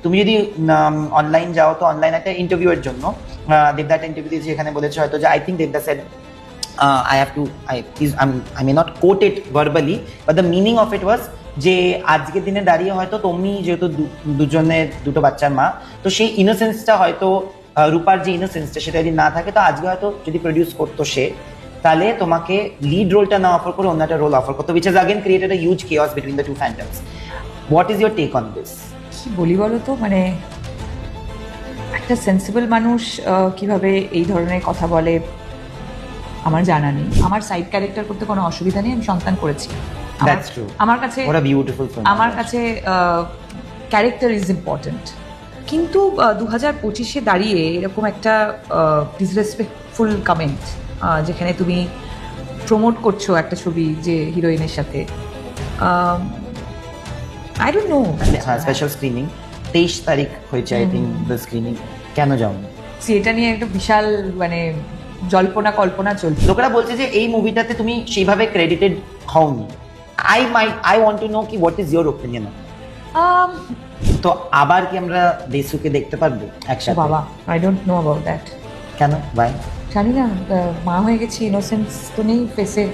তুমি যদি অনলাইন যাও তো অনলাইন একটা ইন্টারভিউয়ের জন্য দেবদা একটা ইন্টারভিউ দিয়েছে, এখানে বলেছে হয়তো যে আই থিঙ্ক দেবদা shed I may not quote it verbally, but the meaning of it was যে আজকের দিনে দাঁড়িয়ে হয়তো তুমি যেহেতু দুজনের দুটো বাচ্চার মা, তো সেই ইনোসেন্সটা হয়তো রূপার যে ইনোসেন্সটা সেটা যদি না থাকে, তো আজকে হয়তো যদি প্রডিউস করতো সে, তাহলে তোমাকে লিড রোলটা না অফার করে অন্য একটা রোল অফার করতো, which has again created a huge chaos between the two fandoms. What is your take on this? কি বলি বলো তো, মানে একটা সেন্সিবল মানুষ কিভাবে এই ধরনের কথা বলে আমার জানা নেই। আমার সাইড ক্যারেক্টার করতে কোনো অসুবিধা নেই, আমি সন্তান করেছি। That's true. আমার কাছে What a beautiful film. আমার কাছে ক্যারেক্টার ইজ ইম্পর্ট্যান্ট, কিন্তু 2025-এ দাঁড়িয়ে এরকম একটা ডিসরেসপেক্টফুল কমেন্ট, যেখানে তুমি প্রমোট করছো একটা ছবি যে হিরোইনের সাথে, আই ডোন্ট নো। হ্যাঁ, স্পেশাল স্ক্রিনিং 23 তারিখ হয়েছে আই থিঙ্ক দ্য স্ক্রিনিং, কেন যাওনি? এটা নিয়ে একটা বিশাল মানে জল্পনা কল্পনা চলছে। লোকেরা বলছে যে এই মুভিটাতে তুমি সেইভাবে ক্রেডিটেড হওনি। আই ওয়ান্ট টু নো কি হোয়াট ইজ ইওর ওপিনিয়ন। তো আবার কি আমরা দেশুকে দেখতে পারবো একসাথে? বাবা, I don't know about that. কেন ভাই? জানি না, মা হয়ে গেছি, ইনোসেন্স তো নেই ফেসে।